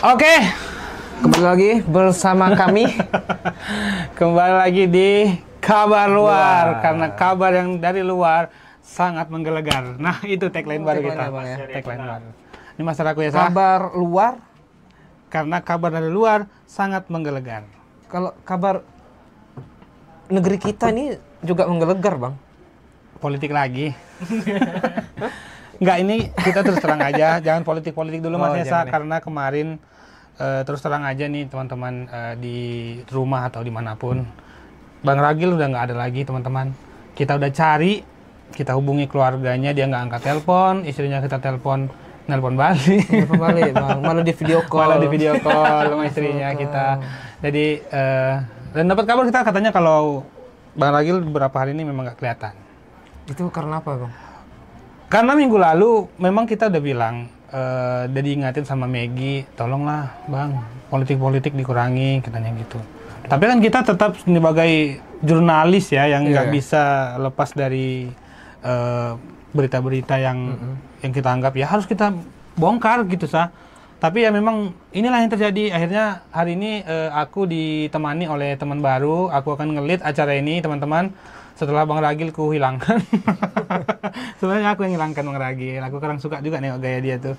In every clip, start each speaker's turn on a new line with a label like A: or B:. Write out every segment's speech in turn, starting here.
A: Oke, kembali lagi bersama kami. Kembali lagi di Kabar Luar. Karena kabar yang dari luar sangat menggelegar. Nah, itu tagline baru kita. Tagline baru. Ini masyarakat ya,
B: Kabar luar.
A: Karena kabar dari luar sangat menggelegar.
B: Kalau kabar negeri kita ini juga menggelegar, Bang.
A: Politik lagi. Enggak, ini kita terus terang aja, jangan politik-politik dulu Mas Esa, karena kemarin terus terang aja nih teman-teman di rumah atau dimanapun, Bang Ragil udah nggak ada lagi teman-teman. Kita udah cari, kita hubungi keluarganya, dia nggak angkat telepon, istrinya kita telepon, nelpon balik.
B: Nelpon balik, Bang. Malah di video call.
A: Malah di video call sama istrinya kita. Jadi dan dapat kabar kita katanya kalau Bang Ragil beberapa hari ini memang nggak kelihatan.
B: Itu karena apa, Bang?
A: Karena minggu lalu memang kita udah bilang, udah diingatin sama Maggie, tolonglah Bang, politik-politik dikurangi, katanya gitu. Tapi kan kita tetap sebagai jurnalis ya, yang nggak bisa lepas dari berita-berita yang kita anggap ya harus kita bongkar gitu sah. Tapi ya memang inilah yang terjadi. Akhirnya hari ini aku ditemani oleh teman baru, aku akan ngelit acara ini teman-teman. Setelah Bang Ragil ku hilangkan. Sebenarnya aku yang hilangkan Bang Ragil. Aku kurang suka juga nih gaya dia tuh.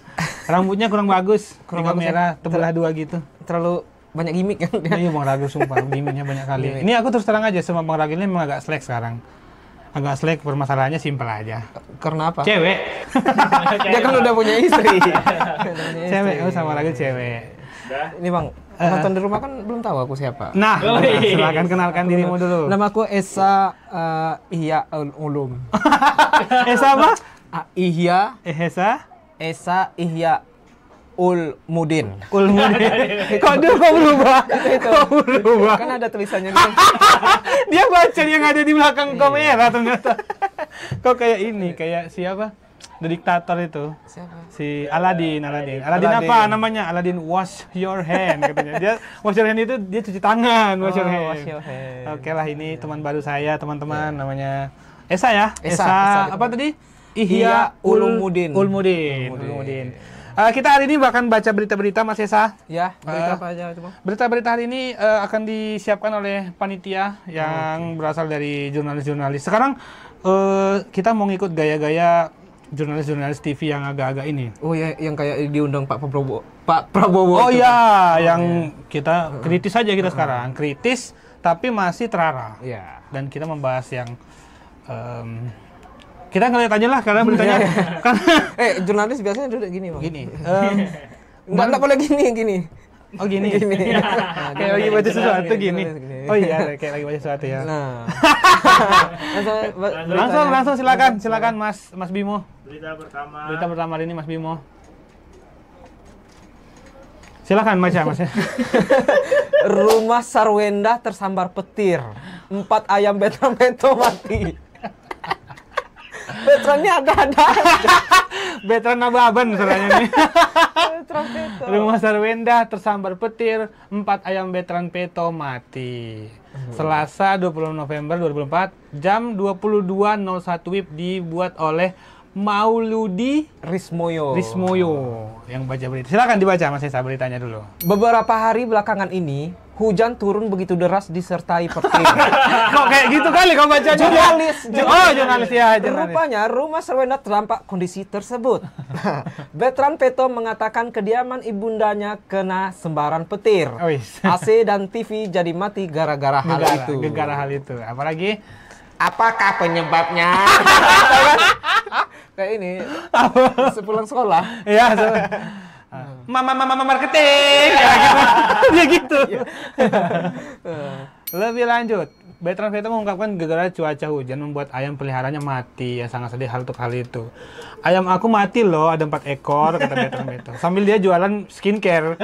A: Rambutnya kurang bagus. Kurang kamera terbelah dua gitu.
B: Terlalu banyak gimmick kan dia.
A: Iya Bang Ragil sumpah gimmicknya banyak kali. Ini aku terus terang aja sama Bang Ragil ini memang agak slack sekarang. Agak slack, permasalahannya simpel aja.
B: Karena apa?
A: Cewek.
B: Dia kan udah punya istri.
A: Cewek, aku sama Ragil cewek.
B: Ini Bang, penonton di rumah kan belum tahu aku siapa.
A: Nah, silakan kenalkan dirimu dulu.
B: Nama aku Esa Ihya Ulum.
A: Esa apa?
B: Ihya.
A: Esa
B: Ihya Ulmudin.
A: Kok berubah? Kok berubah?
B: Kan ada tulisannya nih.
A: Dia baca yang ada di belakang kamera ternyata. Kok kayak ini, kayak siapa? The Diktator itu.
B: Siapa?
A: Si Aladin apa namanya? Aladin wash your hand katanya. Dia wash your hand itu dia cuci tangan, wash your hand. Oke lah, ini teman baru saya, teman-teman, namanya Esa ya. Esa apa tadi? Ihya Ulmudin. Kita hari ini bahkan baca berita-berita Mas Esa.
B: Ya, berita apa aja itu, Bang?
A: Berita-berita hari ini akan disiapkan oleh panitia yang berasal dari jurnalis-jurnalis. Sekarang kita mau ngikut gaya-gaya jurnalis-jurnalis TV yang agak-agak ini.
B: Oh ya, yang kayak diundang Pak Prabowo.
A: Oh ya, yang kita kritis aja kita sekarang. Kritis tapi masih terarah.
B: Iya.
A: Dan kita membahas yang kita ngeliat aja lah karena beritanya.
B: Jurnalis biasanya duduk gini, Bang.
A: Gini.
B: Enggak boleh gini.
A: Oh gini. Kayak lagi baca sesuatu gini. Oh iya, kayak lagi baca sesuatu ya.
B: Nah.
A: Langsung silakan Mas Bimo. Berita pertama hari ini Mas Bimo. Silakan baca Mas.
B: Rumah Sarwenda tersambar petir. 4 ayam Betran-Peto mati. Betrannya ada.
A: Betran ababan misalnya nih.
B: Betran-Peto.
A: Rumah Sarwenda tersambar petir, 4 ayam Betran-Peto mati. Selasa 20 November 2004, jam 22.01 WIB dibuat oleh Mauludi
B: Rismoyo
A: yang baca berita. Silakan dibaca Mas Esa beritanya dulu.
B: Beberapa hari belakangan ini hujan turun begitu deras disertai petir.
A: Kok kayak gitu kali kau baca
B: jurnalis.
A: Jurnalis ya.
B: Rupanya rumah Sarwenda terdampak kondisi tersebut. Betran-Peto mengatakan kediaman ibundanya kena sembaran petir. AC dan TV jadi mati gara-gara hal itu.
A: Apalagi?
B: Apakah penyebabnya? Kayak ini. Sepulang sekolah.
A: Iya. Mama marketing. Dia gitu. Lebih lanjut, Betran-Peto mengungkapkan gara-gara cuaca hujan membuat ayam peliharaannya mati. Ya sangat sedih hal itu. Ayam aku mati loh, ada 4 ekor kata Betran-Peto. Sambil dia jualan skincare.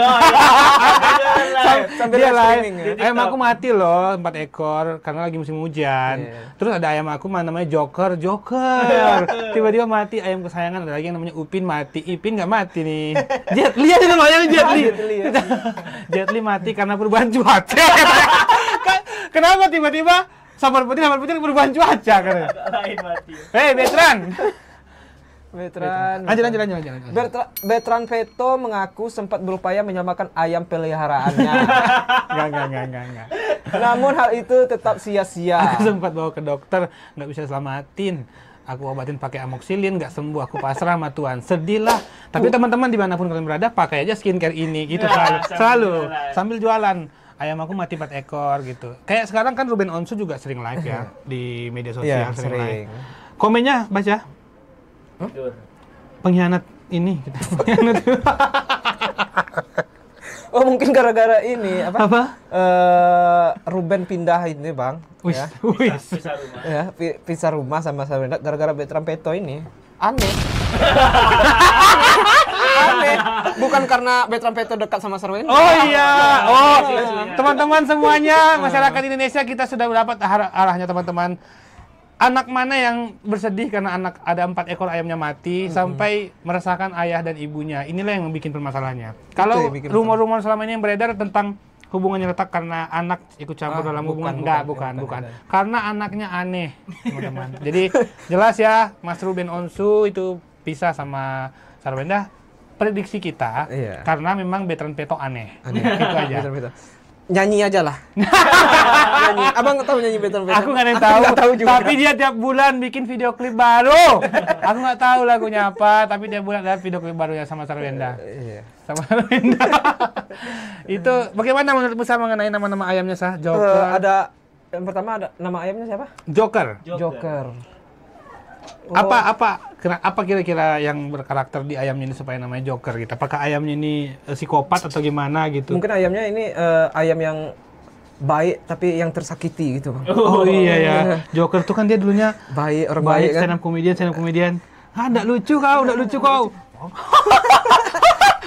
A: Sambil dia live. Ayam aku mati loh, 4 ekor karena lagi musim hujan. Terus ada ayam aku namanya Joker. Tiba-tiba mati ayam kesayangan, ada lagi yang namanya Upin mati. Ipin nggak mati nih. Jet Li itu namanya Jet Li mati karena perubahan cuaca. Kenapa tiba-tiba sambar petir perubahan cuaca kan? Lain mati. Betran.
B: Bertrand Peto mengaku sempat berupaya menyelamatkan ayam peliharaannya.
A: Enggak.
B: Namun hal itu tetap sia-sia.
A: Aku sempat bawa ke dokter, nggak bisa selamatin. Aku obatin pakai amoxilin, nggak sembuh. Aku pasrah sama Tuhan. Sedih lah. Tapi teman-teman dimanapun kalian berada, pakai aja skincare ini. Gitu selalu. Sambil jualan. Ayam aku mati 4 ekor gitu. Kayak sekarang kan Ruben Onsu juga sering live ya di media sosial, sering live. Komennya baca. Pengkhianat ini. Gitu. Pengkhianat.
B: Oh mungkin gara-gara ini apa? Ruben pindah ini bang.
A: Pisah
B: rumah. Ya, pisah rumah sama Sarwenda gara-gara Bertrand Peto ini. Aneh. Aneh. Bukan karena Bertrand Peto dekat sama Sarwenda.
A: Oh iya. Oh teman-teman semuanya masyarakat Indonesia kita sudah mendapat arahnya teman-teman. Anak mana yang bersedih karena ada 4 ekor ayamnya mati sampai meresahkan ayah dan ibunya. Inilah yang bikin permasalahannya. Kalau rumor-rumor selama ini yang beredar tentang hubungannya retak karena anak ikut campur dalam hubungan, bukan. Karena anaknya aneh, teman-teman. Jadi jelas ya, Mas Ruben Onsu itu pisah sama Sarwenda. Prediksi kita, karena memang Bertrand Peto aneh. Itu aja.
B: Nyanyi aja lah. Nyanyi. Abang nggak tahu nyanyi Bertrand Peto?
A: Aku nggak tahu juga. Tapi dia tiap bulan bikin video klip baru. Aku nggak tahu lagunya apa, tapi dia bulan ada video klip baru ya sama Sarwenda. Sama Sarwenda. Itu bagaimana menurutmu Sa mengenai nama-nama ayamnya Sa? Joker.
B: Yang pertama ada nama ayamnya siapa?
A: Joker.
B: Oh.
A: Apa kira-kira yang berkarakter di ayamnya ini supaya namanya Joker gitu? Apakah ayamnya ini psikopat atau gimana gitu?
B: Mungkin ayamnya ini ayam yang baik tapi yang tersakiti gitu bang.
A: Oh iya ya. Joker tuh kan dia dulunya
B: baik, orang baik kan.
A: Stand up comedian. Nggak lucu kau.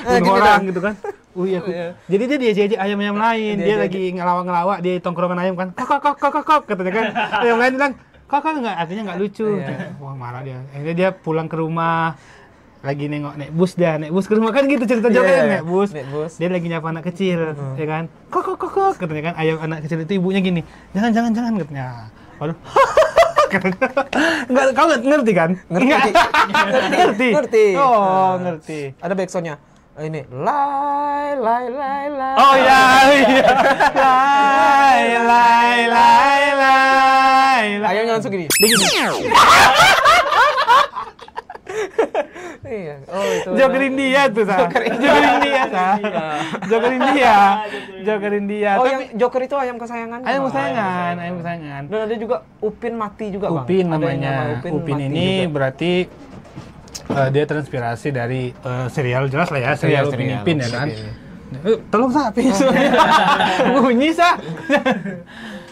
A: Bunuh orang gitu kan. Jadi dia diajak ayam-ayam lain. Dia lagi ngelawak-ngelawak di tongkrongan ayam kan. Kok katanya kan. Ayam lain bilang Kakak artinya nggak lucu. Wah marah dia. Akhirnya dia pulang ke rumah, lagi naik bus ke rumah kan gitu cerita Joker naik bus. Dia lagi nyapa anak kecil, ya kan? Kok katanya kan ayam anak kecil itu ibunya gini. Jangan katanya. Waduh. Enggak, kau ngerti kan? Ngerti. Oh, ngerti.
B: Ada backsoundnya. Ini lai.
A: Oh iya. Lai.
B: Ayamnya langsung gini. Iya. Oh itu.
A: Joker India tuh, Sa. Joker India.
B: Oh, yang Joker itu ayam kesayangan.
A: Ayam kesayangan.
B: Dan ada juga Upin mati juga, Bang.
A: Upin namanya. Upin ini juga. Berarti dia terinspirasi dari serial jelas lah ya, serial Upin Ipin ya kan. Tolong Sa, bunyi Sa.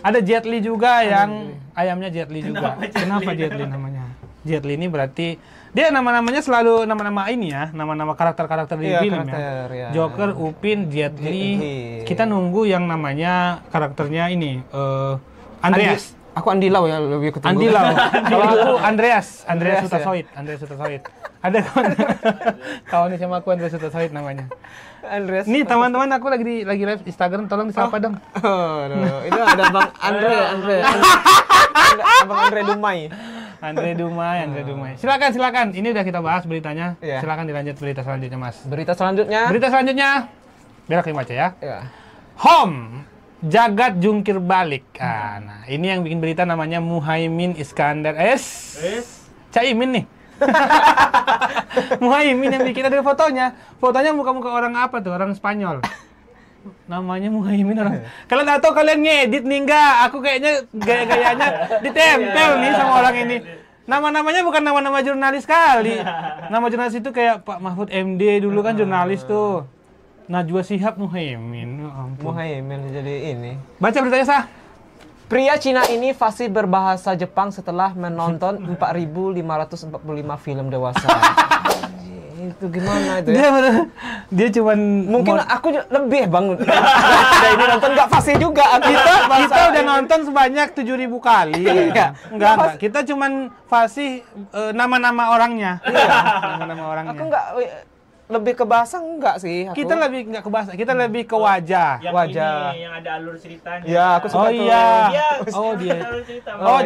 A: Ada Jet Li juga yang ayamnya Jet Li juga. Kenapa Jet Li namanya? Jet Li ini berarti dia nama-namanya selalu nama-nama ini ya, nama-nama karakter-karakter di film ya. Joker, Upin, Jet Li. Kita nunggu yang namanya karakternya ini Andreas.
B: Aku Andilau ya lebih ketemu.
A: Andilau. Kalau aku Andreas Sutasoid. Ada kawan sama aku Andreas Sutasoid namanya.
B: Andreas.
A: Nih teman-teman aku lagi live Instagram, tolong disapa dong.
B: Itu ada Bang Andre. Abang Andre Dumai.
A: Andre Dumai. Silakan. Ini udah kita bahas beritanya. Silakan dilanjut berita selanjutnya, Mas.
B: Berita selanjutnya. Biar aku yang baca ya.
A: Home Jagat jungkir balik. Nah, ini yang bikin berita namanya Muhaimin Iskandar Caimin nih. Muhaimin yang bikin, ada fotonya. Fotonya muka-muka orang apa tuh? Orang Spanyol. Namanya Muhaimin orang. Kalian tahu kalian ngedit nih enggak? Aku kayaknya gaya-gayanya ditempel nih sama orang ini. Nama-namanya bukan nama-nama jurnalis kali. Nama jurnalis itu kayak Pak Mahfud MD dulu kan jurnalis tuh. Najwa Shihab Muhaimin.
B: Muhaimin jadi ini.
A: Baca beritanya Sa.
B: Pria Cina ini fasih berbahasa Jepang setelah menonton 4.545 film dewasa. Itu gimana itu ya?
A: Dia cuman
B: mungkin aku lebih Bang. Ini nonton enggak fasih juga.
A: Kita udah nonton sebanyak 7.000 kali. Enggak. Kita cuman fasih nama-nama orangnya. Nama-nama orangnya.
B: Aku enggak lebih ke bahasa enggak sih aku.
A: Kita lebih enggak ke bahasa, kita lebih ke wajah.
C: Wajah. Ini yang ada alur ceritanya.
B: Ya, aku suka tuh.
A: Dia.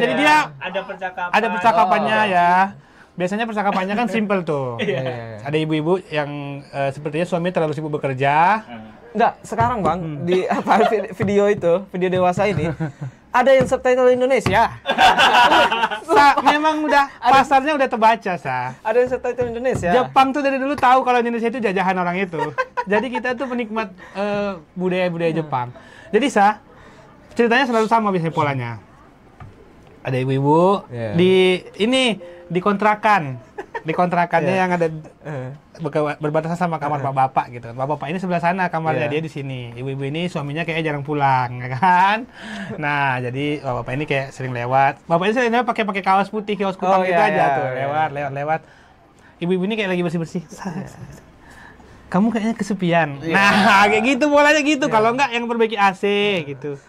A: Jadi dia
C: ada percakapan.
A: Ada percakapannya ya. biasanya percakapannya kan simple tuh. Ada ibu-ibu yang sepertinya suami terlalu sibuk bekerja.
B: Enggak, sekarang Bang, di video itu, video dewasa ini, ada yang subtitle Indonesia.
A: Memang udah pasarnya udah terbaca,
B: Ada yang subtitle Indonesia.
A: Jepang tuh dari dulu tahu kalau Indonesia itu jajahan orang itu. Jadi kita tuh penikmat budaya-budaya Jepang. Jadi ceritanya selalu sama biasanya polanya. Ada ibu-ibu di kontrakannya yang ada berbatasan sama kamar bapak-bapak gitu. Bapak-bapak ini sebelah sana kamarnya, dia di sini. Ibu-ibu ini suaminya kayak jarang pulang, ya kan? Nah, jadi bapak ini kayak sering lewat. Bapak ini sering lewat pakai kaos putih, kaos kutang gitu aja tuh. Lewat. Ibu-ibu ini kayak lagi bersih-bersih. Kamu kayaknya kesepian. Nah, kayak gitu polanya gitu. Kalau enggak yang perbaiki AC gitu.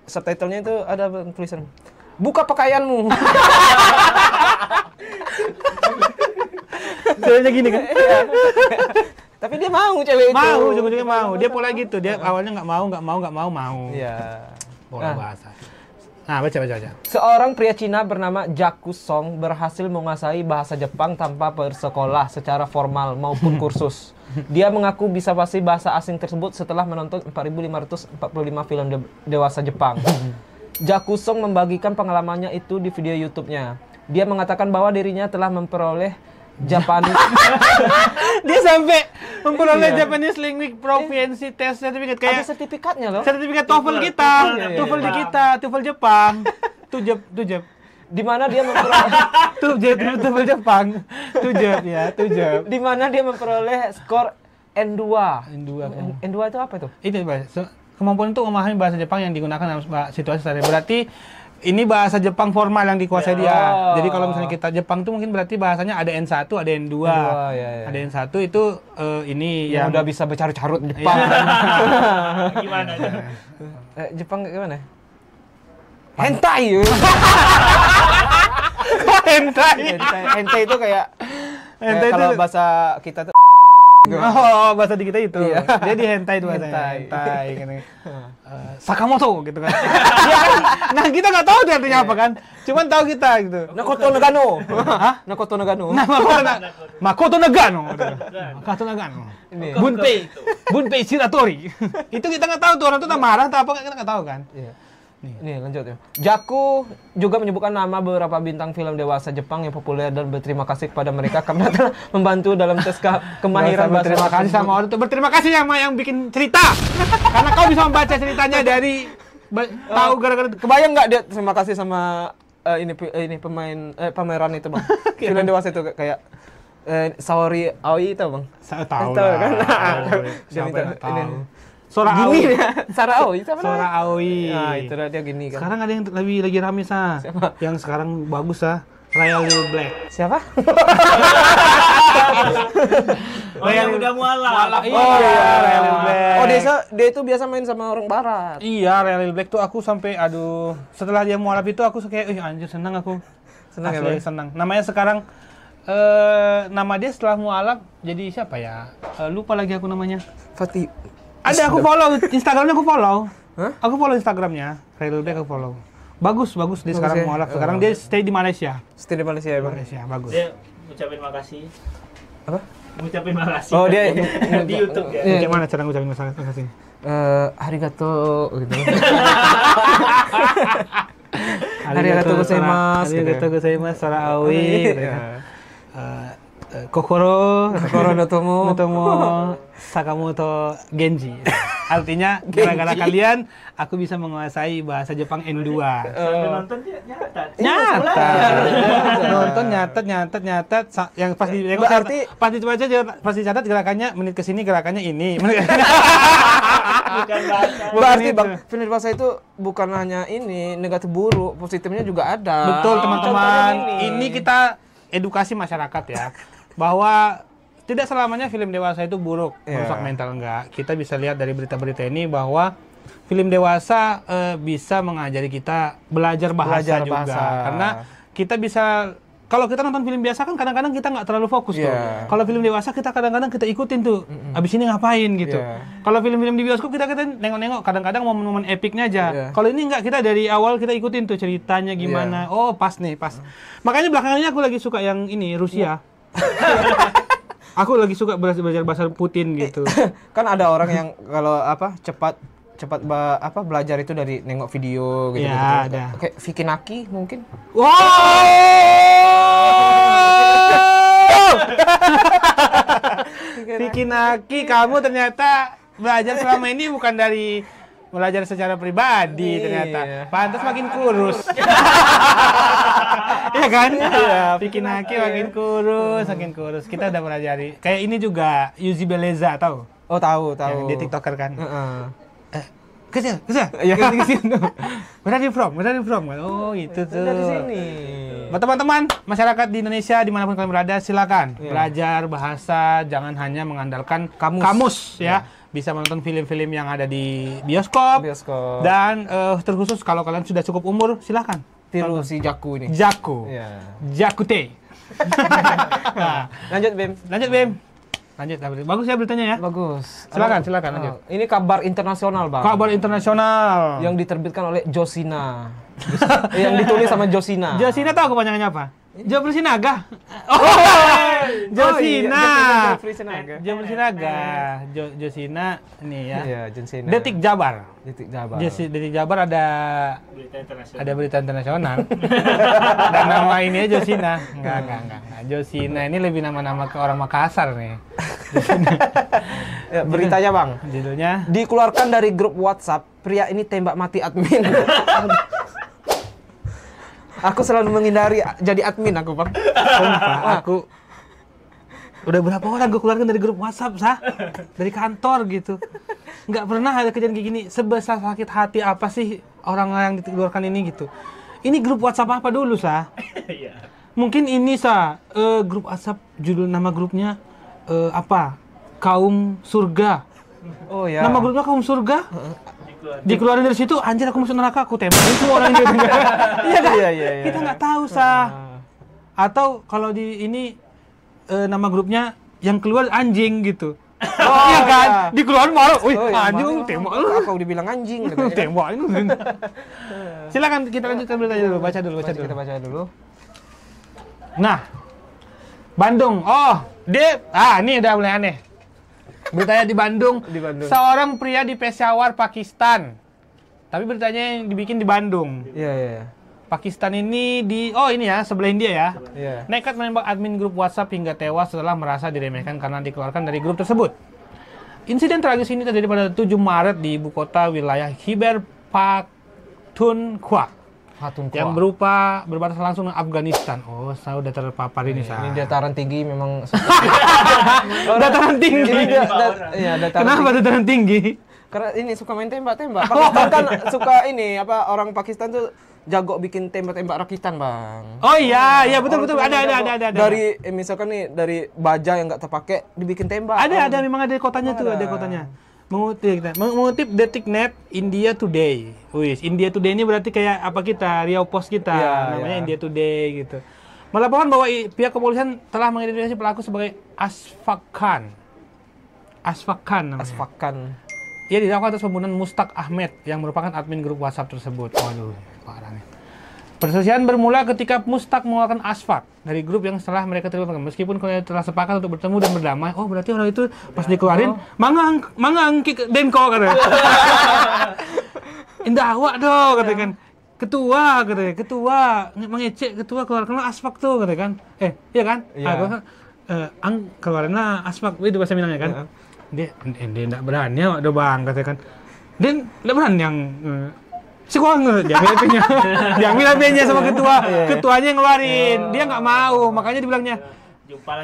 B: Subtitlenya itu ada tulisan, buka pakaianmu.
A: Ceweknya gini kan?
B: Tapi dia mau cewek itu.
A: Mau, ujung-ujungnya mau. Dia pola gitu. Dia awalnya nggak mau.
B: Iya.
A: Pola bahasa. Nah, baca.
B: Seorang pria Cina bernama Jaku Song berhasil menguasai bahasa Jepang tanpa bersekolah secara formal maupun kursus. Dia mengaku bisa fasih bahasa asing tersebut setelah menonton 4.545 film dewasa Jepang. Jaku Song membagikan pengalamannya itu di video YouTube-nya. Dia mengatakan bahwa dirinya telah memperoleh Japanese.
A: Dia sampai memperoleh Japanese Language Proficiency Test Certificate kayak
B: ada sertifikatnya loh.
A: Sertifikat TOEFL kita, TOEFL di kita, TOEFL Jepang. Tujep. Di mana dia memperoleh TOEFL Jepang. Tujep. Di mana dia memperoleh skor N2. N2 itu apa itu? Itu kemampuan untuk memahami bahasa Jepang yang digunakan dalam situasi sehari. Berarti ini bahasa Jepang formal yang dikuasai dia. Jadi kalau misalnya kita Jepang tuh mungkin berarti bahasanya ada N1, ada N2. Ada N1 itu ini yang
B: udah bisa bercarut-carut Jepang.
C: Gimana?
B: Jepang gimana? Hentai. Hentai itu kayak kalau bahasa kita tuh
A: bahasa di kita itu. Iya. Dia di hentai itu bahasanya. Hentai gitu. Sakamoto gitu kan. Nah, kita nggak tahu dia artinya apa kan. Cuman tahu kita gitu.
B: Makoto Nagano. Makoto Nagano.
A: Makoto Nagano. Bunpei Shiratori. Itu kita nggak tahu tuh orang tuh marah atau apa, kita nggak tahu kan. Iya.
B: Nih lanjut ya. Jaku juga menyebutkan nama beberapa bintang film dewasa Jepang yang populer dan berterima kasih kepada mereka karena telah membantu dalam tes kemahiran bahasa.
A: Berterima kasih sama orang itu. Berterima kasih sama yang bikin cerita. Karena kau bisa membaca ceritanya dari tahu gara-gara
B: kebayang nggak dia terima kasih sama ini pemain pameran itu, Bang. Film dewasa itu kayak Saori Aoi itu, Bang.
A: Saya tahu
B: kan.
A: Siapa tahu.
B: Sora Aoi. Sora Aoi.
A: Sora Aoi.
B: Nah, itu dia gini kan.
A: Sekarang ada yang lagi rame
B: Siapa?
A: Yang sekarang bagus Raya Lil Black.
B: Siapa?
C: Yang udah mualaf.
A: Raya Lil Black.
B: Oh, dia itu biasa main sama orang barat.
A: Iya, Raya Lil Black tuh aku sampai setelah dia mualaf itu aku kayak anjir senang aku.
B: Senang ya, Bang?
A: Senang. Namanya sekarang nama dia setelah mualaf jadi siapa ya? Lupa lagi aku namanya.
B: Fatih.
A: Ada aku follow Instagramnya Hah? Aku follow Instagramnya. Raya Lil Black aku follow. Bagus dia sekarang mualaf. Sekarang dia stay di Malaysia.
B: Stay di Malaysia ya, Bang.
A: Malaysia, bagus.
C: Dia ngucapin makasih.
B: Apa?
C: Ngucapin makasih.
B: Oh, dia
C: di YouTube ya.
A: Gimana cara ngucapin makasih?
B: Arigato gitu. Arigato gozaimasu.
A: Arigato gozaimasu, Sora Aoi. Kokoro
B: no tomo
A: Sakamoto Genji. Artinya gara-gara kalian aku bisa menguasai bahasa Jepang N2.
C: Sambil nonton dia nyatat.
A: Nonton nyatet yang pas dicatat gerakannya menit ke sini gerakannya ini.
C: Bukan bahasa.
B: Berarti Bang, film dewasa itu bukan hanya ini negatif buruk, positifnya juga ada.
A: Betul teman-teman. Ini kita edukasi masyarakat ya. Bahwa tidak selamanya film dewasa itu buruk, merusak mental, enggak. Kita bisa lihat dari berita-berita ini bahwa film dewasa bisa mengajari kita belajar bahasa juga. Karena kita bisa kalau kita nonton film biasa kan kadang-kadang kita nggak terlalu fokus tuh. Kalau film dewasa kita kadang-kadang kita ikutin tuh. Abis ini ngapain gitu. Kalau film-film di bioskop kita nengok-nengok kadang-kadang momen-momen epicnya aja. Kalau ini nggak, kita dari awal kita ikutin tuh ceritanya gimana. Oh pas nih, pas. Makanya belakangan ini aku lagi suka yang ini Rusia. Aku lagi suka belajar bahasa Putin gitu.
B: Kan ada orang yang kalau cepat belajar itu dari nengok video gitu.
A: Ya, ada.
B: Kayak Vicky Naki mungkin.
A: Wow! Vicky Naki, kamu ternyata belajar selama ini bukan dari belajar secara pribadi ternyata. Pantas makin kurus. Iya kan? Vicky Naki makin kurus. Kita udah pelajari. Kayak ini juga Yuzi Beleza, tahu?
B: Oh, tahu.
A: Yang dia TikToker kan. Kesini.
B: Iya.
A: Where are you from? Oh, itu tuh.
B: Dari sini.
A: Buat teman-teman masyarakat di Indonesia dimanapun kalian berada, silakan belajar bahasa, jangan hanya mengandalkan kamus ya. Bisa menonton film-film yang ada di bioskop. Dan terkhusus kalau kalian sudah cukup umur, silakan
B: tiru si Jaku ini.
A: Jakute.
B: Nah, lanjut Bim.
A: Bagus ya beritanya ya?
B: Bagus.
A: Silakan lanjut.
B: Ini kabar internasional, Bang.
A: Kabar internasional.
B: Yang diterbitkan oleh Josina. Yang ditulis sama Josina.
A: Josina tahu kepanjangannya apa? Jopri Sinaga. Josina. Josina nih ya.
B: Iya, Josina.
A: Detik Jabar.
B: Detik
A: Jabar ada berita internasional. Dan nama ini Josina. Enggak. Josina ini lebih nama-nama ke orang Makassar nih.
B: Ya, beritanya, Bang.
A: Judulnya
B: dikeluarkan dari grup WhatsApp, pria ini tembak mati admin. Aku selalu menghindari jadi admin aku, Bang.
A: Aku udah berapa orang gue keluarkan dari grup WhatsApp, dari kantor gitu. Nggak pernah ada kejadian kayak gini. Sebesar sakit hati apa sih orang yang dikeluarkan ini gitu. Ini grup WhatsApp apa dulu, Mungkin ini, grup WhatsApp, judul nama grupnya Kaum Surga.
B: Oh ya.
A: Nama grupnya Kaum Surga. Dikeluarin dari situ, anjir aku masuk neraka, aku tembakin semua orang gitu. Iya kan? Iya. Kita nggak tahu, Atau kalau di ini nama grupnya yang keluar anjing gitu. Iya kan? Dikeluarin marah. Wih, anjing tembak lu.
B: Aku dibilang anjing gitu.
A: Tembakin. Silakan kita lanjutkan beritanya dulu, baca dulu.
B: Kita baca dulu.
A: Nah, Bandung. Ini udah mulai aneh. Beritanya di Bandung. Seorang pria di Peshawar, Pakistan. Tapi beritanya yang dibikin di Bandung.
B: Iya.
A: Pakistan ini sebelah India ya. Nekat menembak admin grup WhatsApp hingga tewas setelah merasa diremehkan karena dikeluarkan dari grup tersebut. Insiden tragis ini terjadi pada 7 Maret di ibu kota wilayah Khyber Pakhtunkhwa. Yang berbatasan langsung dengan Afghanistan. Oh, saya udah terpapar ini,
B: Ini dataran tinggi memang.
A: Dataran tinggi. Kenapa dataran tinggi?
B: Karena ini suka main tembak-tembak. Pakistan kan suka orang Pakistan tuh jago bikin tembak-tembak rakitan, Bang.
A: Oh iya, betul. Ada.
B: Dari misalkan nih dari baja yang nggak terpakai dibikin tembak.
A: Ada memang ada kotanya tuh, ada kotanya. Mengutip Detiknet India Today. India Today ini berarti kayak apa kita, Riau Post kita, namanya India Today gitu. Melaporkan bahwa pihak kepolisian telah mengidentifikasi pelaku sebagai Asfaq Khan namanya.
B: Asfaq Khan.
A: Ia didakwa atas pembunuhan Mustaq Ahmed yang merupakan admin grup WhatsApp tersebut. Waduh, parah nih. Perselisihan bermula ketika Mustaq mengeluarkan Asfaq dari grup yang setelah mereka terlibat. Meskipun kalian telah sepakat untuk bertemu dan berdamai, berarti orang itu pas dikeluarin, mangang denko katanya. Indah awak dong katanya kan. Ketua mengecek ketua keluarkan Asfaq tuh katanya kan. Iya kan? Keluarinlah Asfaq itu bahasa Minangnya kan. Dia enggak berani awak do bang katanya kan. Dia enggak berani yang sekolah diambil HP-nya sama ketua. Ketuanya yang ngeluarin. Dia nggak mau, makanya dibilangnya.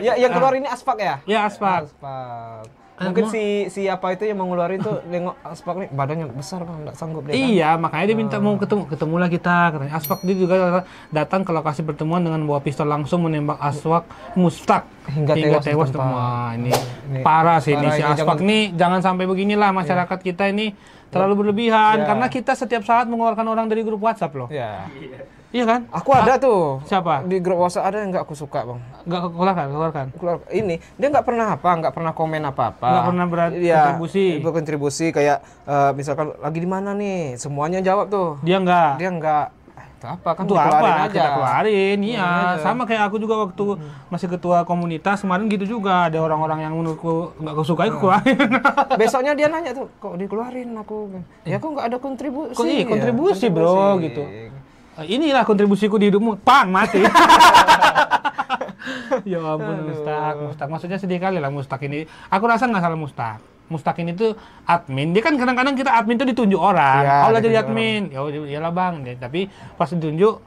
B: Yang keluar ini Asfaq ya?
A: Ya, Asfaq.
B: Mungkin si apa itu yang mau ngeluarin tuh nengok Asfaq nih badannya besar, Bang, nggak sanggup dia.
A: Iya, makanya dia minta mau ketemulah kita katanya. Asfaq dia juga datang ke lokasi pertemuan dengan bawa pistol langsung menembak Mustaq hingga tewas semua. Ini parah sih ini si Asfaq nih, jangan sampai beginilah masyarakat kita ini terlalu berlebihan karena kita setiap saat mengeluarkan orang dari grup WhatsApp loh. Iya Iya kan?
B: Aku ada tuh.
A: Siapa?
B: Di grup WhatsApp ada yang nggak aku suka, Bang.
A: Nggak keluarkan.
B: Ini dia nggak pernah komen apa-apa.
A: Nggak pernah
B: berkontribusi kayak misalkan lagi di mana nih, semuanya jawab tuh.
A: Dia nggak.
B: Itu apa kan
A: Itu apa? Kita keluarin, iya.
B: Aja.
A: Sama kayak aku juga waktu masih ketua komunitas kemarin gitu juga, ada orang-orang yang menurutku nggak kesukai aku keluarin.
B: Besoknya dia nanya tuh, kok dikeluarin aku? Ya kok nggak ada kontribusi.
A: Kontribusi bro gitu. Inilah kontribusiku di hidupmu, pang mati. Ya ampun, Mustaq. Maksudnya sedih kali lah Mustaq ini. Aku rasa nggak salah Mustaq. Mustaq ini tuh admin. Dia kan kadang-kadang kita admin tuh ditunjuk orang.
B: Ya,
A: Kalau jadi admin, ya iyalah bang. Tapi pas ditunjuk,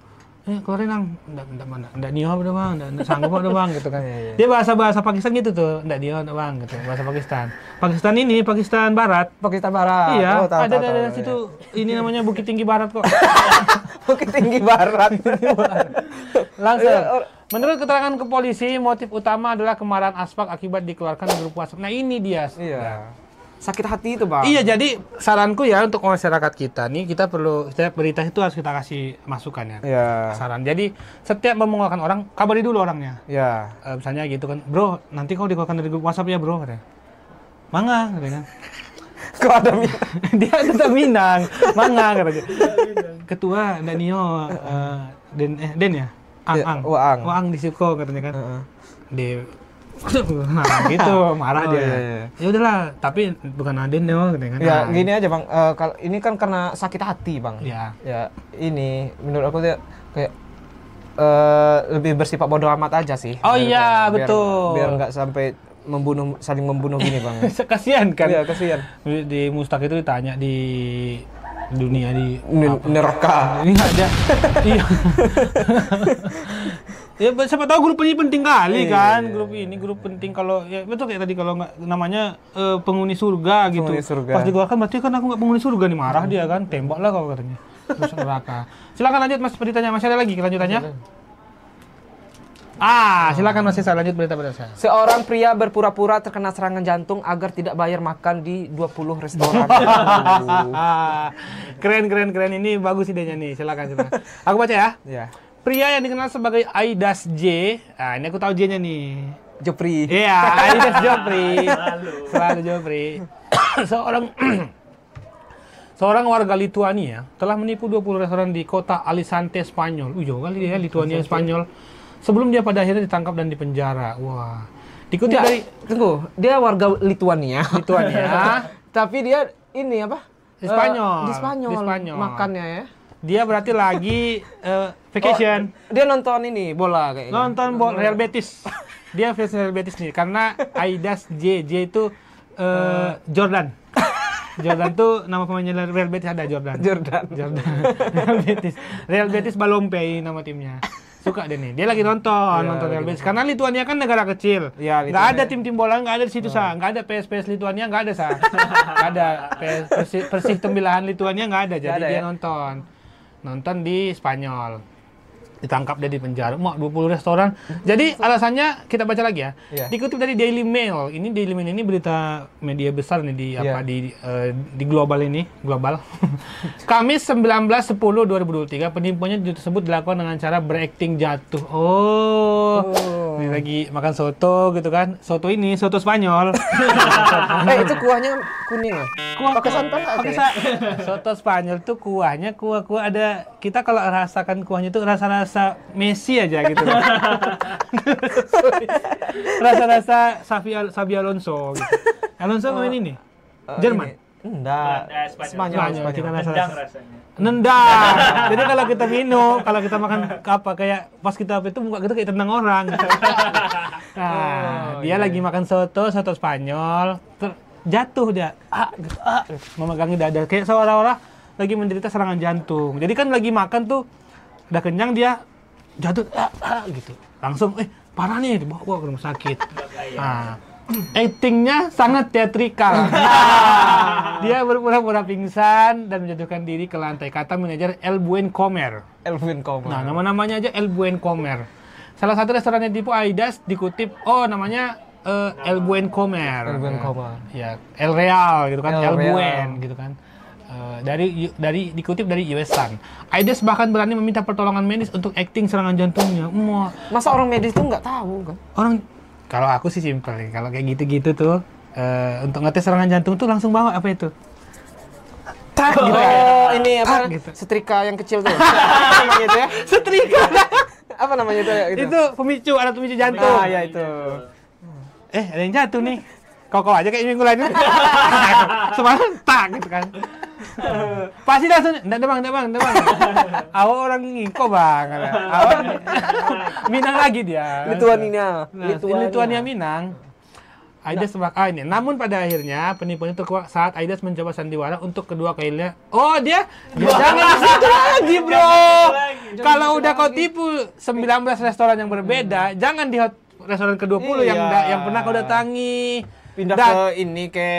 A: keluarin nang, enggak nio udah bang, enggak sanggup udah bang gitu kan. Dia bahasa Pakistan gitu tuh, enggak nio udah bang gitu, bahasa Pakistan. Pakistan Barat. Iya, ada situ. Ini namanya Bukit Tinggi Barat kok.
B: Bukit Tinggi Barat.
A: Langsung. Menurut keterangan ke polisi, motif utama adalah kemarahan Aspak akibat dikeluarkan dari grup WhatsApp. Nah ini dia.
B: Iya. Sakit hati itu bang.
A: Iya, jadi saranku ya untuk masyarakat kita nih, kita perlu setiap berita itu harus kita kasih masukan ya.
B: Iya.
A: Saran. Jadi setiap memongolkan orang, kabari dulu orangnya.
B: Iya.
A: Misalnya gitu kan, bro, nanti kau dikeluarkan dari grup WhatsApp ya bro, katanya. Mangga, katanya.
B: Kok ada Minang?
A: Dia tetap Minang, mangga katanya. Ketua Danio, Den ya. Waang di Suko katanya kan. Di nah gitu marah dia. Iya. Ya udahlah, tapi bukan Aden deh katanya kan.
B: Ya gini aja bang, ini kan karena sakit hati bang.
A: Iya.
B: Ya ini menurut aku kayak lebih bersifat bodoh amat aja sih.
A: Oh iya betul.
B: Biar nggak sampai saling membunuh gini bang.
A: Kasihan kan.
B: Iya kasihan.
A: Di Mustaq itu ditanya di dunia di
B: neraka.
A: Ini ada. Iya. Ya siapa tahu grup ini penting kali kan, grup penting kalau ya betul kayak tadi kalau nggak namanya penghuni surga gitu. Pas dikeluarkan berarti kan aku nggak penghuni surga nih, marah dia kan, tembak lah kalau katanya. Terus neraka. Silakan lanjut Mas beritanya, masih ada lagi kelanjutannya? Silakan Mas, saya lanjut berita saya.
B: Seorang pria berpura-pura terkena serangan jantung agar tidak bayar makan di 20 restoran.
A: Keren ini bagus idenya nih. Silakan. Aku baca ya.
B: Iya.
A: Pria yang dikenal sebagai Aidas J. Nah, ini aku tahu J-nya nih.
B: Jopri.
A: Iya, Aidas Jopri. Selalu Jopri. Seorang warga Lituania telah menipu 20 restoran di kota Alicante, Spanyol. Jauh kali dia Lituania Spanyol. Sebelum dia pada akhirnya ditangkap dan dipenjara. Wah. Dikutip dari
B: dia warga Lituania. Tapi dia ini apa?
A: Di Spanyol.
B: Di Spanyol. Makannya ya.
A: Dia berarti lagi vacation.
B: Dia nonton ini bola kayaknya.
A: Nonton bola Real Betis. Dia fans Real Betis nih karena Aidas J itu Jordan. Jordan tuh nama pemainnya Real Betis, ada Jordan. Real Betis Balompe nama timnya. Suka dia nih. Dia lagi nonton Real Betis. Karena Lituania kan negara kecil.
B: Ya,
A: nggak ada tim-tim bola, nggak ada di situ nggak ada PS Lituania, nggak ada nggak ada Persih Tembilahan Lituania nggak ada. Jadi dia nonton di Spanyol. Ditangkap dia di penjara, 20 restoran. Jadi alasannya kita baca lagi ya. Dikutip dari Daily Mail. Ini Daily Mail ini berita media besar nih di global. Kamis 19/10/2023 penipuannya tersebut dilakukan dengan cara berakting jatuh. Ini lagi makan soto gitu kan. Soto Spanyol.
B: Itu kuahnya kuning loh. Pakai santan
A: Soto Spanyol tuh kuah ada, kita kalau rasakan kuahnya tuh rasa Messi aja gitu. Rasa Xabi Alonso gitu. Alonso main ini Jerman.
B: Enggak. Spanyol.
A: Kita
C: Nendang rasanya.
A: Nendang. Jadi kalau kita minum, kalau kita makan kayak pas kita itu muka kita kayak tendang orang gitu. Dia lagi makan soto Spanyol, jatuh dia. Memegangi dada kayak seolah-olah lagi menderita serangan jantung. Jadi kan lagi makan tuh udah kenyang, dia jatuh gitu. Langsung parah nih, dibawa ke rumah sakit. Actingnya sangat teatrikal. Dia berpura-pura pingsan dan menjatuhkan diri ke lantai, kata manajer El Buen Comer. Nah, nama-namanya aja El Buen Comer. Salah satu restoran yang tipu Aidas dikutip, namanya El Buen Comer.
B: El Buen Comer.
A: Ya, El Real gitu kan, El Buen gitu kan. Dikutip dari US Sun. Aides bahkan berani meminta pertolongan medis untuk akting serangan jantungnya.
B: Masa orang medis tuh nggak tahu kan?
A: Kalau aku sih simpel nih. Kalau kayak gitu-gitu tuh untuk ngetes serangan jantung tuh langsung bawa apa itu? Tak gitu.
B: Ini apa?
A: Gitu.
B: Setrika yang kecil tuh. Apa namanya itu ya?
A: Setrika.
B: Apa namanya itu?
A: Itu pemicu, alat pemicu jantung.
B: Ah, ya itu.
A: Ada yang jatuh nih. Kau aja kayak minggu lalu. Semalam tak gitu kan. Pasti langsung, enggak bang. Awak orang ngiko bang. Awak Minang lagi dia. Lituania Minang. Aides ini. Namun pada akhirnya penipuan itu terkuak saat Aides mencoba sandiwara untuk kedua kalinya. Dia jangan di situ lagi bro. Kalau udah kau tipu 19 restoran yang berbeda, jangan di restoran ke-20 yang pernah kau datangi.
B: Pindah ke ini ke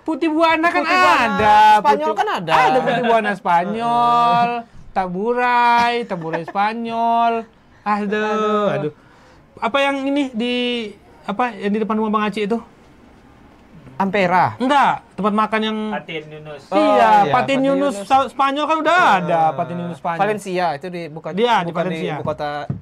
A: Putih Buana kan ada.
B: Spanyol kan ada.
A: Ada Putih Buana Spanyol, Taburai Spanyol. Aduh. Apa yang ini yang di depan rumah Bang Aci itu?
B: Ampera.
A: Enggak, tempat makan yang
C: Patin Yunus.
A: Patin Yunus Spanyol kan udah ada, Patin Yunus Spanyol.
B: Valencia itu di
A: Valencia.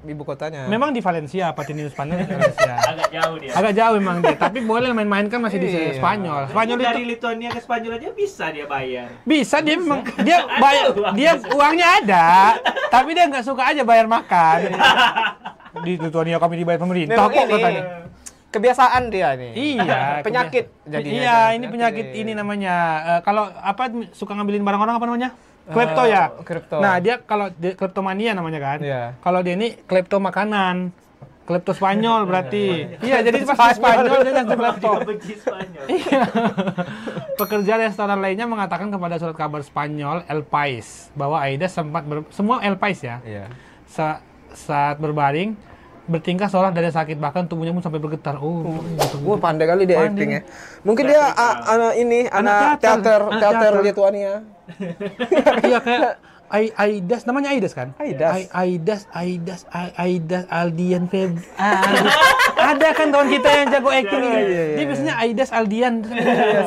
B: Ibu kotanya.
A: Memang di Valencia, Patin Yunus Spanyol di Valencia.
C: Agak jauh dia.
A: Agak jauh memang dia, tapi boleh main-main kan masih di Spanyol. Spanyol itu
C: dari Lituania ke Spanyol aja bisa dia bayar.
A: Bisa dia memang dia bayar, dia uangnya ada, tapi dia nggak suka aja bayar makan. Di Lituania kami dibayar pemerintah kok katanya.
B: Kebiasaan dia nih.
A: Iya,
B: penyakit jadinya.
A: Iya, ini penyakit ini namanya. Kalau suka ngambilin barang orang apa namanya? Klepto ya.
B: Klepto.
A: Nah, dia kalau kleptomania namanya kan.
B: Iya.
A: Kalau dia ini klepto makanan. Klepto Spanyol berarti. Iya, jadi pas Spanyol dia langsung klepto.
C: Benci Spanyol.
A: Iya. Pekerja restoran lainnya mengatakan kepada surat kabar Spanyol El Pais bahwa Aides sempat semua El Pais ya.
B: Iya.
A: Saat berbaring bertingkah seolah dari sakit, bahkan tubuhnya pun sampai bergetar.
B: Pandai kali dia acting ya. Mungkin dia anak teater Lituania.
A: Iya kayak Aidas, namanya Aidas kan?
B: Aidas.
A: Aidas Aldian Feb. Ada kan kawan kita yang jago acting ini. Dia biasanya Aidas Aldian.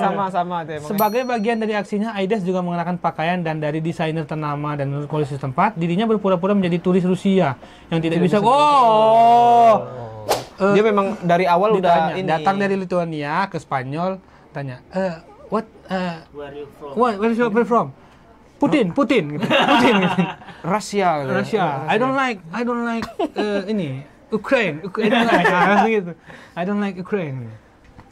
B: Sama-sama deh.
A: Sebagai bagian dari aksinya, Aidas juga mengenakan pakaian dan dari desainer ternama dan menurut polisi setempat, dirinya berpura-pura menjadi turis Rusia yang tidak bisa.
B: Dia memang dari awal udah
A: datang dari Lituania ke Spanyol, tanya, where are you from? Putin gitu.
B: Rusia.
A: I don't like ini Ukraine. I don't like Ukraine.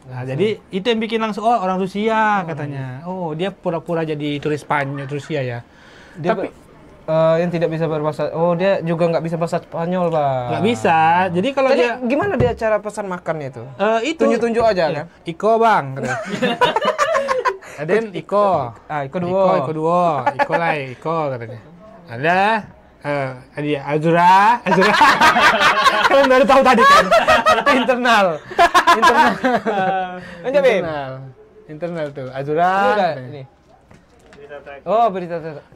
A: Nah, jadi itu yang bikin langsung orang Rusia katanya. Dia pura-pura jadi turis Spanyol Rusia ya.
B: Tapi yang tidak bisa berbahasa. Dia juga nggak bisa bahasa Spanyol, Bang.
A: Nggak bisa. Jadi kalau dia
B: gimana dia cara pesan makannya itu?
A: Itu
B: tunjuk-tunjuk aja kan.
A: Iko, Bang. Ada Iko.
B: Iko duo.
A: Iko katanya. Ada Azura. Kalian baru tahu tadi kan? Itu internal. Internal tuh. Azura.
B: Ini.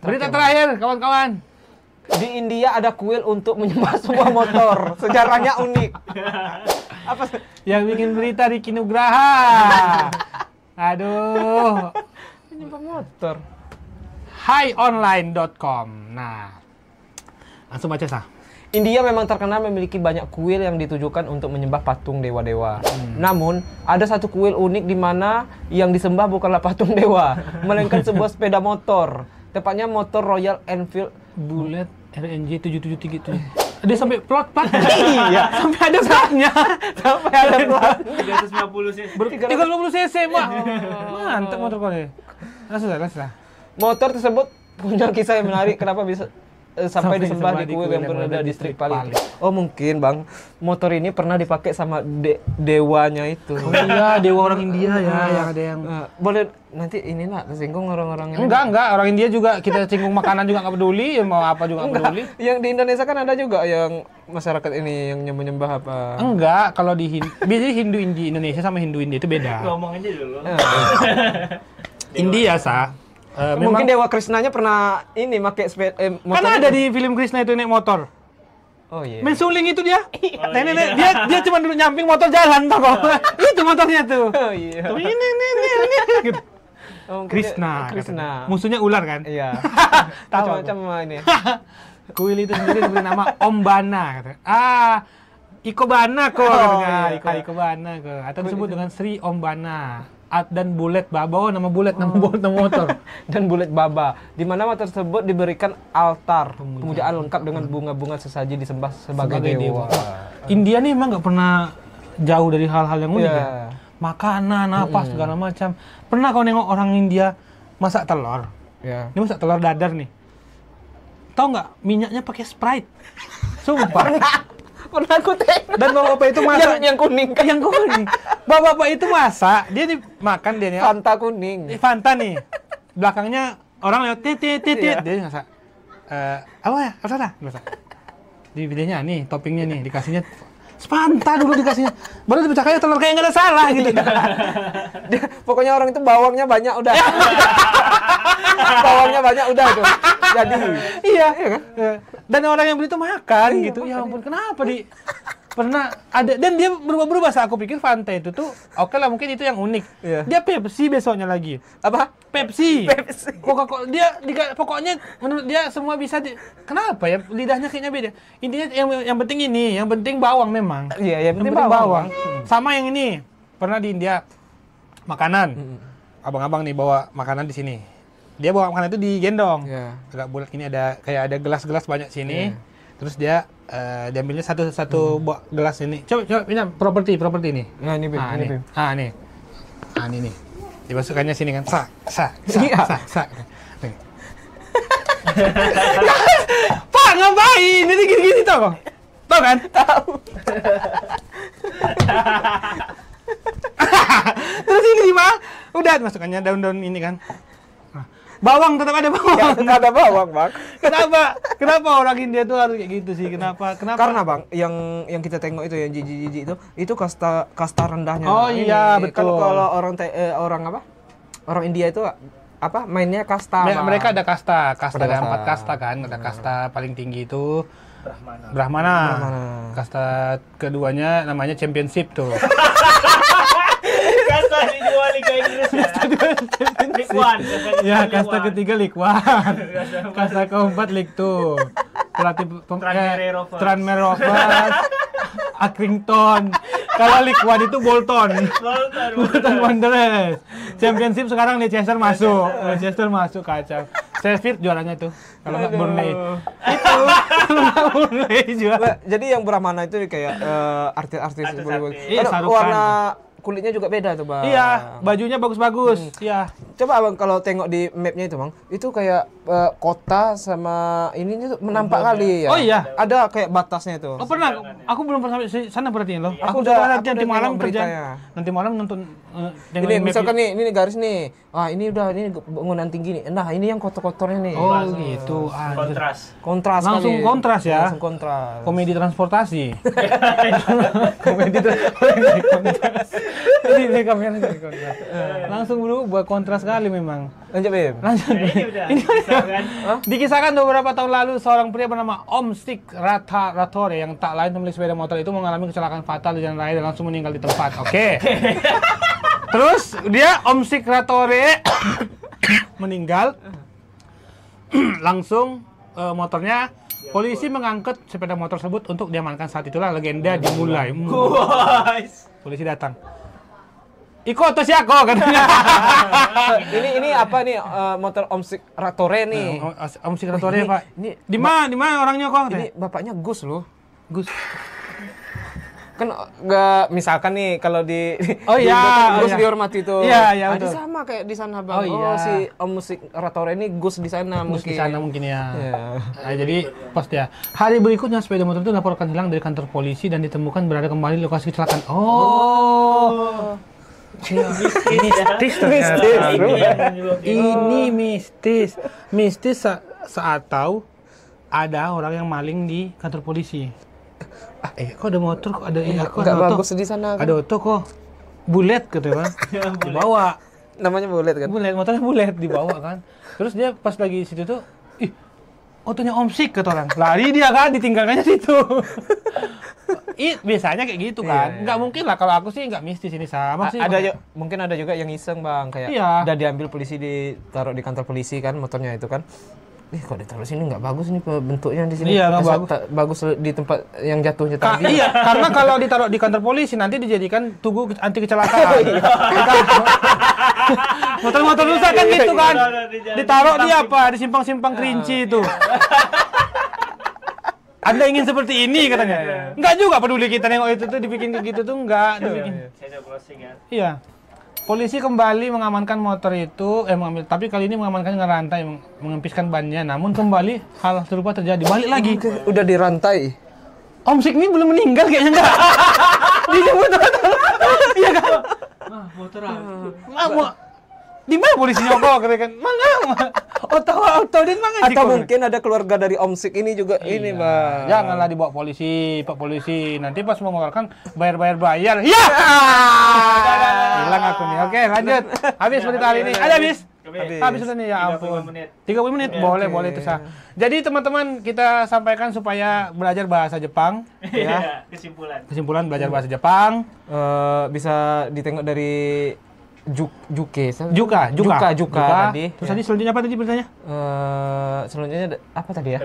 A: Berita terakhir, kawan-kawan.
B: Di India ada kuil untuk menyembah sebuah motor. Sejarahnya unik.
A: Apa yang bikin berita Ricky Nugraha? Aduh.
B: Menyembah motor.
A: Highonline.com. Nah, langsung baca sah.
B: India memang terkenal memiliki banyak kuil yang ditujukan untuk menyembah patung dewa-dewa. Namun, ada satu kuil unik di mana yang disembah bukanlah patung dewa, melainkan sebuah sepeda motor. Tepatnya motor Royal Enfield
A: Bullet RNG 773. Dia sampai plat. Iya, sampai ada platnya.
B: Sampai ada plat.
C: 350 cc.
A: 350 cc, Pak. Mantap motor kau nih. Langsung.
B: Motor tersebut punya kisah yang menarik kenapa bisa sampai disembah di kuil yang berada di distrik Pali. Mungkin Bang, motor ini pernah dipakai sama dewanya itu.
A: Iya, dewa orang India ya, yang ada yang
B: boleh nanti tersinggung orang-orang ini.
A: Enggak, orang India juga kita singgung makanan juga nggak peduli, mau apa juga nggak peduli.
B: Yang di Indonesia kan ada juga yang masyarakat ini yang menyembah apa?
A: Enggak, kalau di Hindu Indonesia sama Hindu India itu beda.
C: Ngomong aja dulu.
A: India
B: mungkin Dewa Krishnanya pernah ini pakai
A: motor. Kan ada di film Krishna itu naik motor.
B: Oh iya.
A: Main suling itu dia. Dia cuma duduk nyamping motor jalan Pak. Itu motornya tuh.
B: Oh iya.
A: Tuh, ini gitu. Krishna.
B: Krishna.
A: Musuhnya ular kan?
B: Iya.
A: Tahu
B: Macam-macam ini.
A: Kuil itu sendiri diberi nama Om Bana katanya. Iko Bana kok katanya.
B: Iya.
A: Iko Bana kok. Atau disebut dengan Sri Om Bana. Dan Bulet Baba, nama Bulet, nama motor.
B: Dan Bulet Baba, di mana motor tersebut diberikan altar pemujaan lengkap dengan bunga-bunga sesaji disembah sebagai dewa.
A: India nih emang nggak pernah jauh dari hal-hal yang unik
B: Iya.
A: ya. Makanan apa segala macam. Pernah kau nengok orang India masak telur?
B: Ya.
A: Ini masak telur dadar nih. Tahu nggak minyaknya pakai Sprite? Sumpah.
B: Pernah aku tengok.
A: Dan bapak itu masak
B: yang kuning kan?
A: yang kuning. Bapak itu masak, dia makan dia nih.
B: Fanta kuning.
A: Fanta nih. Belakangnya orang lewat titit. Dia masak. Apa ya? Apa masak? Di videonya nih, toppingnya nih dikasihnya Fanta dulu dikasihnya. Baru dipecahkannya telur kayak nggak ada salah gitu.
B: Pokoknya orang itu bawangnya banyak udah. Bawangnya banyak udah itu. Jadi
A: Iya kan? Dan orang yang beli itu makan gitu. Ya ampun, kenapa pernah ada dan dia berubah-berubah. Aku pikir Fanta itu tuh oke lah, mungkin itu yang unik.
B: Iya.
A: Dia Pepsi besoknya lagi.
B: apa?
A: Pepsi.
B: Pepsi.
A: Coca-Cola pokoknya menurut dia semua bisa kenapa ya lidahnya kayaknya beda. Intinya yang penting ini, yang penting bawang memang.
B: Iya, yang penting
A: bawang. Sama yang ini. Pernah di India makanan. Abang-abang nih bawa makanan di sini. Dia bawa makanan itu digendong.
B: Iya.
A: Agak bulat ini kayak ada gelas-gelas banyak sini. Terus dia diambilnya satu gelas ini. Coba ini properti nih.
B: Ya ini Bim, ini Bim.
A: Ini nih. Dimasukkannya sini kan. Sa. Nih. Pak ngapain? Ini gini-gini tau kok. Tahu kan?
B: Tahu.
A: Terus ini gimana? Udah masukkannya daun-daun ini kan. Bawang tetap ada bawang.
B: Ya, tetap ada bawang, Bang.
A: Kenapa orang India tuh harus kayak gitu sih? Kenapa?
B: Karena Bang, yang kita tengok itu yang jiji-jiji itu kasta rendahnya.
A: Oh
B: Ini,
A: iya, betul.
B: Kalau orang apa? Orang India itu apa? Mainnya kasta.
A: Mereka ada kasta. Ada
B: kasta.
A: 4 kasta kan. Ada kasta paling tinggi itu Brahmana. Kasta keduanya namanya Championship tuh.
C: Kasta dijual Liga Inggris ya. League One.
A: Ya, kasta ketiga League One. Kasta keempat League Two. Pelatih Tranmere Rovers, Accrington. Kalau League One itu Bolton Wanderers. Championship sekarang Leicester masuk. Kacau. Sheffield juaranya itu. Kalau nggak Burnley. Itu kalau nggak Burnley juara.
B: Jadi yang Brahmana itu kayak artis-artis Bollywood.
A: Iya,
B: warna kulitnya juga beda tuh, Bang.
A: Iya, bajunya bagus-bagus. Iya.
B: Coba Abang kalau tengok di mapnya itu, Bang, itu kayak kota sama ininya tuh menampak kali ya.
A: Oh iya.
B: Ada kayak batasnya itu.
A: Oh pernah, aku belum pernah sampai sana perhatiin loh.
B: Aku
A: coba
B: udah
A: nanti malam
B: nengok
A: kerja.
B: beritanya.
A: Nanti malam nonton
B: Ini misalkan nih, ini garis nih. Ini bangunan tinggi nih. Nah, ini yang kotor-kotornya nih.
A: Oh gitu.
C: Kontras.
A: Langsung
B: kali.
A: kontras ya.
B: Langsung kontras.
A: Komedi transportasi. Komedi transportasi. Ini kamera dari kontras. Langsung berubah kontras sekali memang.
B: Lanjut, Bim.
A: Lanjut.
C: Ini kan.
A: Dikisahkan beberapa tahun lalu seorang pria bernama Om Sik Ratore yang tak lain pemilik sepeda motor itu mengalami kecelakaan fatal di jalan raya dan langsung meninggal di tempat. Oke. Terus dia Om Sik Ratore meninggal. Langsung motornya polisi mengangkut sepeda motor tersebut untuk diamankan. Saat itulah legenda dimulai. Polisi datang. Iko atau siako katanya.
B: ini apa nih motor Om Sik Ratore nih.
A: Om Sik Ratore, Pak.
B: Ini
A: Di mana orangnya kok?
B: Ini bapaknya Gus loh.
A: Gus.
B: Kan nggak misalkan nih kalau di
A: Oh iya,
B: Gus
A: iya.
B: dihormati tuh.
A: Iya,
B: Ini
A: betul.
B: sama kayak di sana, Bang.
A: Oh, iya.
B: si Om Sik Ratore ini Gus di sana
A: Gus
B: mungkin.
A: di sana mungkin ya.
B: Iya.
A: Nah, jadi post ya. Hari berikutnya sepeda motor itu dilaporkan hilang dari kantor polisi dan ditemukan berada kembali di lokasi kecelakaan. Oh. Mistis ternyata. Ini mistis. Mistis saat tahu ada orang yang maling di kantor polisi. Kok ada motor, kok ada kok
B: Nggak
A: ada auto.
B: bagus di sana. Kan?
A: Ada auto kok. Bulet gitu kan. Dibawa.
B: Namanya bulet kan.
A: Bulet, motornya bulet dibawa kan. Terus dia pas lagi situ tuh, otonya Om Sik kata orang. Lari dia kan, ditinggalkannya situ. biasanya kayak gitu kan. Nggak mungkin lah kalau aku sih nggak mistis ini sama sih.
B: Mungkin ada juga yang iseng bang, kayak udah diambil polisi ditaruh di kantor polisi kan motornya itu kan. Kok ditaruh sini nggak bagus nih bentuknya di sini.
A: Iya nggak bagus.
B: Bagus di tempat yang jatuhnya tadi.
A: Iya, karena kalau ditaruh di kantor polisi nanti dijadikan tugu anti kecelakaan. Motor-motor rusak kan gitu kan. Ditaruh di apa? Di simpang-simpang Kerinci itu. Anda ingin seperti ini katanya. Enggak juga peduli kita nengok itu tuh dibikin kayak gitu tuh enggak dibikin. Iya. Polisi kembali mengamankan motor itu, mengambil, tapi kali ini mengamankan dengan rantai, mengempiskan bannya. Namun kembali hal serupa terjadi. Balik lagi.
B: Udah dirantai.
A: Om Sik ini belum meninggal kayaknya enggak. Dijemput iya kan?
C: Motor apa?
A: Di mana polisinya kok kan? Mana? Auto din mana?
B: Atau mungkin ada keluarga dari Om Sik ini juga ini, Bang.
A: Janganlah dibawa polisi, Pak polisi. Nanti pas mengeluarkan bayar. Iya. Hilang aku nih. Oke, lanjut. Habis berita hari ini. Ada habis. Habis sudah nih ya ampun. 30 menit. Boleh terserah. Jadi teman-teman kita sampaikan supaya belajar bahasa Jepang
C: ya.
A: Kesimpulan belajar bahasa Jepang
B: bisa ditengok dari Juka tadi.
A: Terus tadi selanjutnya apa tadi beritanya?
B: Selanjutnya apa tadi ya?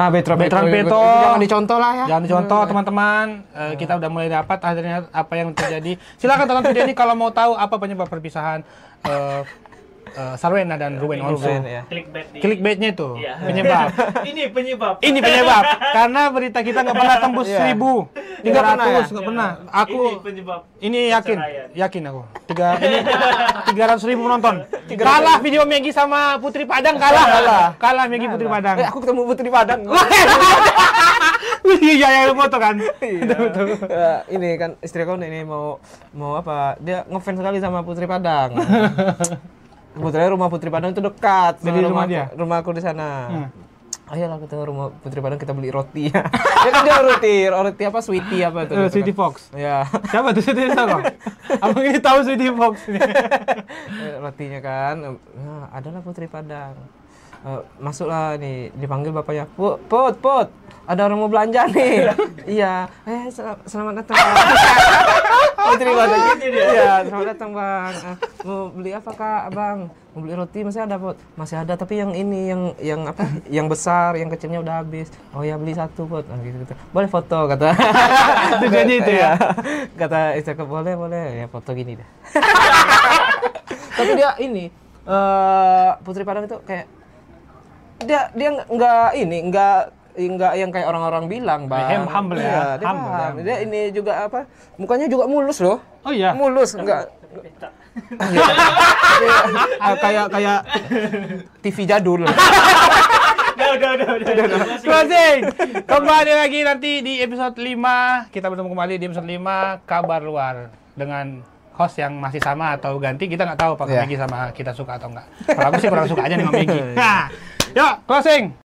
C: Bertrand
B: Peto. Jangan dicontoh lah ya.
A: Jangan dicontoh teman-teman. Kita udah mulai dapat akhirnya apa yang terjadi. Silakan tonton video ini kalau mau tahu apa penyebab perpisahan Sarwena dan Ruben Onsu.
B: Ya.
A: Clickbaitnya itu penyebab.
C: Ini
A: penyebab. Karena berita kita nggak pernah tembus 1.000. 300 nggak pernah. Aku ini yakin aku. 300.000 penonton. Kalah video Maggie sama Putri Padang kalah Maggie Putri Padang.
B: Aku ketemu Putri Padang.
A: Iya yang foto kan.
B: Ini kan istri aku ini mau apa? Dia ngefans sekali sama Putri Padang. Kebetulan rumah Putri Padang itu dekat.
A: Jadi
B: rumah aku di sana. Ayolah ketemu rumah Putri Padang kita beli roti. Ya kan dia roti apa Sweetie apa itu?
A: Sweetie Fox.
B: Ya.
A: Siapa tuh Sweetie Fox? Abang ini tahu Sweetie Fox.
B: Rotinya kan. Adalah Putri Padang. Masuklah nih dipanggil bapaknya. Put. Ada orang mau belanja nih. Iya. Selamat datang. Putri Padang. Iya, selamat datang Bang. Mau beli apa Kak, Abang? Mau beli roti masih ada, Put? Masih ada, tapi yang ini yang apa? Yang besar, yang kecilnya udah habis. Oh ya, beli satu, Put. Gitu. Boleh foto kata.
A: Tujuannya itu ya.
B: Kata istri boleh. Ya foto gini deh. Tapi dia ini Putri Padang itu kayak dia nggak yang kayak orang-orang bilang, Bang.
A: Humble ya.
B: Humble. Dia ini juga apa? Mukanya juga mulus loh.
A: Oh iya.
B: Mulus enggak. Kayak TV jadul.
C: Udah.
A: Closing. Kembali lagi nanti di episode 5. Kita bertemu kembali di episode 5 Kabar Luar dengan host yang masih sama atau ganti, kita nggak tahu apakah Maggie sama kita suka atau enggak. Kalau aku sih kurang suka aja nih sama Maggie. Nah, yuk closing.